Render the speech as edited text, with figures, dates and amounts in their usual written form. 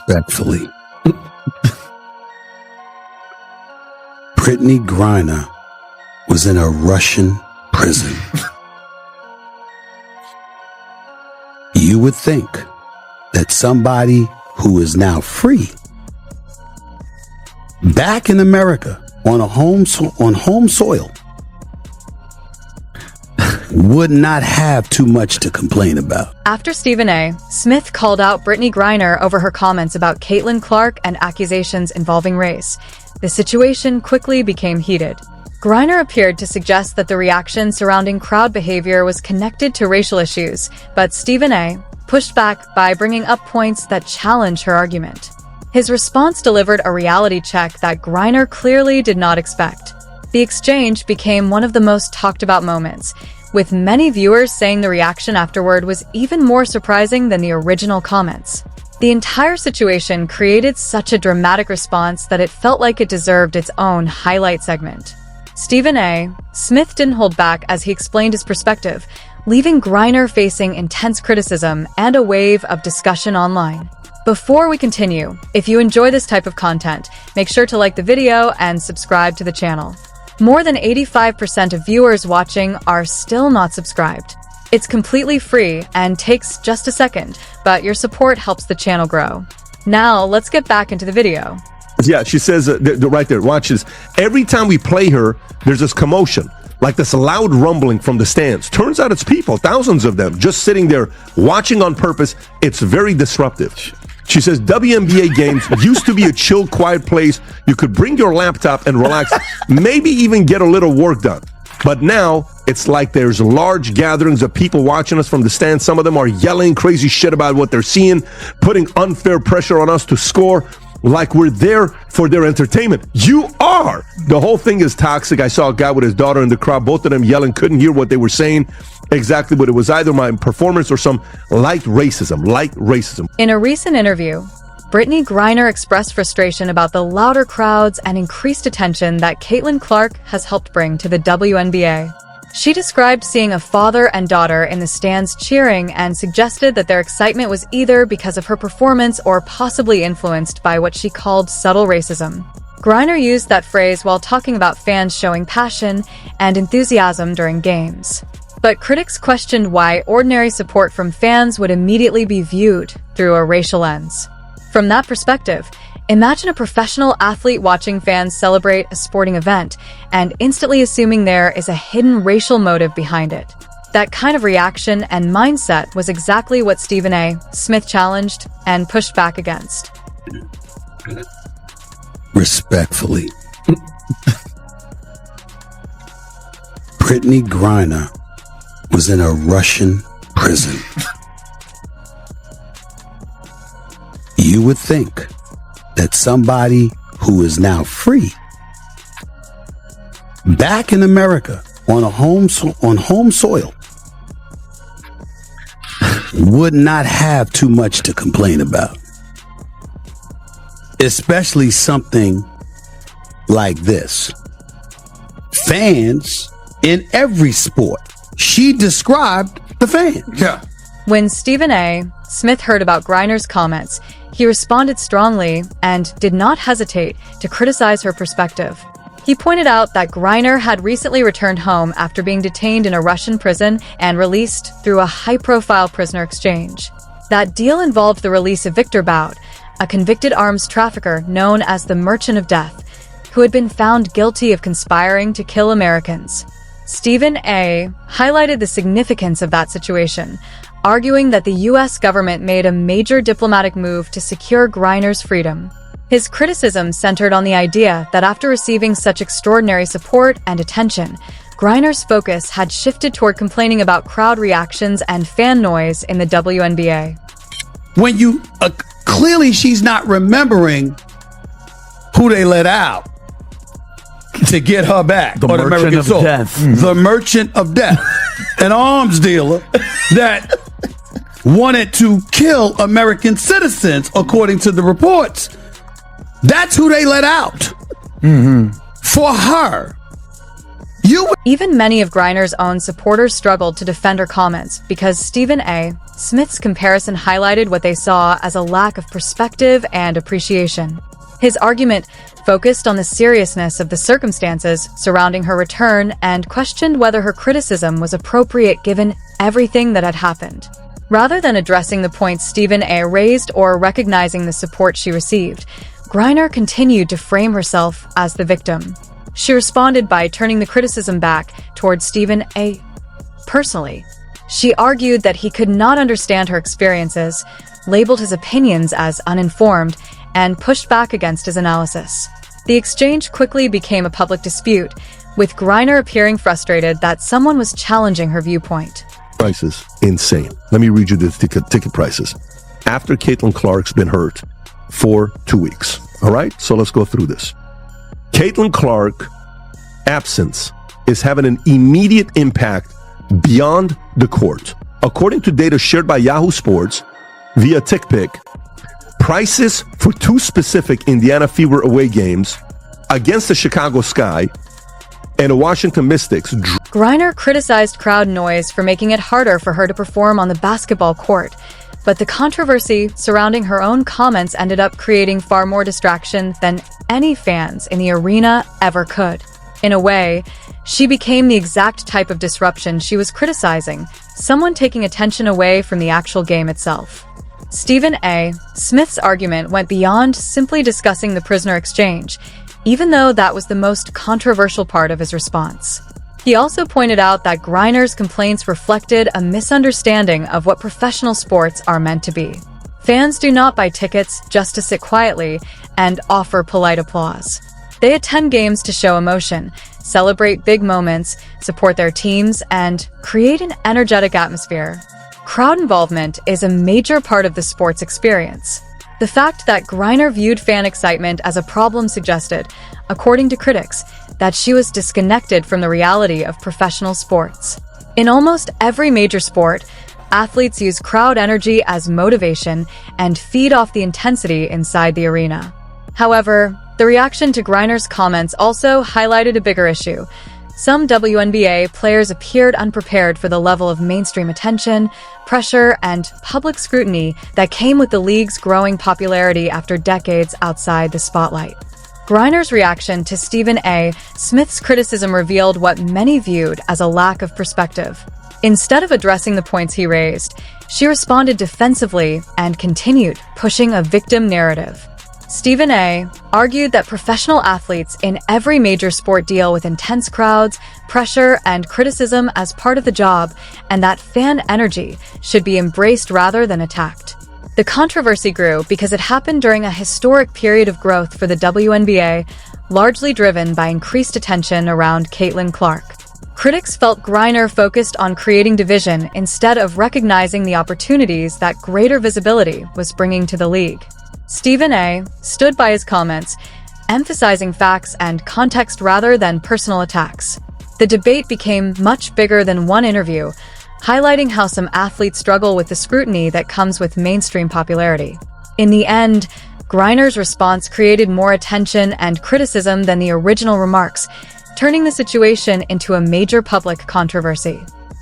Respectfully, Brittney Griner was in a Russian prison. You would think that somebody who is now free, back in America on home soil, would not have too much to complain about. After Stephen A., Smith called out Brittney Griner over her comments about Caitlin Clark and accusations involving race. The situation quickly became heated. Griner appeared to suggest that the reaction surrounding crowd behavior was connected to racial issues, but Stephen A. pushed back by bringing up points that challenge her argument. His response delivered a reality check that Griner clearly did not expect. The exchange became one of the most talked about moments, with many viewers saying the reaction afterward was even more surprising than the original comments. The entire situation created such a dramatic response that it felt like it deserved its own highlight segment. Stephen A. Smith didn't hold back as he explained his perspective, leaving Griner facing intense criticism and a wave of discussion online. Before we continue, if you enjoy this type of content, make sure to like the video and subscribe to the channel. More than 85% of viewers watching are still not subscribed. It's completely free and takes just a second, but your support helps the channel grow. Now, let's get back into the video. Yeah, she says right there, watch this. Every time we play her, there's this commotion, like this loud rumbling from the stands. Turns out it's people, thousands of them, just sitting there watching on purpose. It's very disruptive. She says WNBA games used to be a chill, quiet place. You could bring your laptop and relax, maybe even get a little work done. But now it's like there's large gatherings of people watching us from the stands. Some of them are yelling crazy shit about what they're seeing, putting unfair pressure on us to score, like we're there for their entertainment. You are. The whole thing is toxic. I saw a guy with his daughter in the crowd, both of them yelling, couldn't hear what they were saying exactly, but it was either my performance or some light racism. In a recent interview, Brittney Griner expressed frustration about the louder crowds and increased attention that Caitlin Clark has helped bring to the WNBA. She described seeing a father and daughter in the stands cheering and suggested that their excitement was either because of her performance or possibly influenced by what she called subtle racism. Griner used that phrase while talking about fans showing passion and enthusiasm during games. But critics questioned why ordinary support from fans would immediately be viewed through a racial lens. From that perspective, imagine a professional athlete watching fans celebrate a sporting event and instantly assuming there is a hidden racial motive behind it. That kind of reaction and mindset was exactly what Stephen A. Smith challenged and pushed back against. Respectfully, Brittney Griner was in a Russian prison. You would think that somebody who is now free, back in America on home soil, would not have too much to complain about. Especially something like this. Fans in every sport. She described the fans. Yeah. When Stephen A. Smith heard about Griner's comments, he responded strongly and did not hesitate to criticize her perspective. He pointed out that Griner had recently returned home after being detained in a Russian prison and released through a high-profile prisoner exchange. That deal involved the release of Victor Bout, a convicted arms trafficker known as the Merchant of Death, who had been found guilty of conspiring to kill Americans. Stephen A. highlighted the significance of that situation, arguing that the U.S. government made a major diplomatic move to secure Griner's freedom. His criticism centered on the idea that after receiving such extraordinary support and attention, Griner's focus had shifted toward complaining about crowd reactions and fan noise in the WNBA. When you clearly she's not remembering who they let out to get her back. The Merchant of Death. The Merchant of Death. An arms dealer that wanted to kill American citizens, according to the reports. That's who they let out. For her. Even many of Griner's own supporters struggled to defend her comments because Stephen A. Smith's comparison highlighted what they saw as a lack of perspective and appreciation. His argument focused on the seriousness of the circumstances surrounding her return and questioned whether her criticism was appropriate given everything that had happened. Rather than addressing the points Stephen A. raised or recognizing the support she received, Griner continued to frame herself as the victim. She responded by turning the criticism back towards Stephen A. personally. She argued that he could not understand her experiences, labeled his opinions as uninformed, and pushed back against his analysis. The exchange quickly became a public dispute, with Griner appearing frustrated that someone was challenging her viewpoint. Prices, insane. Let me read you the ticket prices. After Caitlin Clark's been hurt for 2 weeks. All right, so let's go through this. Caitlin Clark absence is having an immediate impact beyond the court. According to data shared by Yahoo Sports via TickPick, prices for 2 specific Indiana Fever away games against the Chicago Sky and the Washington Mystics. Griner criticized crowd noise for making it harder for her to perform on the basketball court, but the controversy surrounding her own comments ended up creating far more distraction than any fans in the arena ever could. In a way, she became the exact type of disruption she was criticizing, someone taking attention away from the actual game itself. Stephen A. Smith's argument went beyond simply discussing the prisoner exchange, even though that was the most controversial part of his response. He also pointed out that Griner's complaints reflected a misunderstanding of what professional sports are meant to be. Fans do not buy tickets just to sit quietly and offer polite applause. They attend games to show emotion, celebrate big moments, support their teams, and create an energetic atmosphere. Crowd involvement is a major part of the sports experience. The fact that Griner viewed fan excitement as a problem suggested, according to critics, that she was disconnected from the reality of professional sports. In almost every major sport, athletes use crowd energy as motivation and feed off the intensity inside the arena. However, the reaction to Griner's comments also highlighted a bigger issue. Some WNBA players appeared unprepared for the level of mainstream attention, pressure, and public scrutiny that came with the league's growing popularity after decades outside the spotlight. Griner's reaction to Stephen A. Smith's criticism revealed what many viewed as a lack of perspective. Instead of addressing the points he raised, she responded defensively and continued pushing a victim narrative. Stephen A. argued that professional athletes in every major sport deal with intense crowds, pressure, and criticism as part of the job, and that fan energy should be embraced rather than attacked. The controversy grew because it happened during a historic period of growth for the WNBA, largely driven by increased attention around Caitlin Clark. Critics felt Griner focused on creating division instead of recognizing the opportunities that greater visibility was bringing to the league. Stephen A. stood by his comments, emphasizing facts and context rather than personal attacks. The debate became much bigger than one interview, highlighting how some athletes struggle with the scrutiny that comes with mainstream popularity. In the end, Griner's response created more attention and criticism than the original remarks, turning the situation into a major public controversy.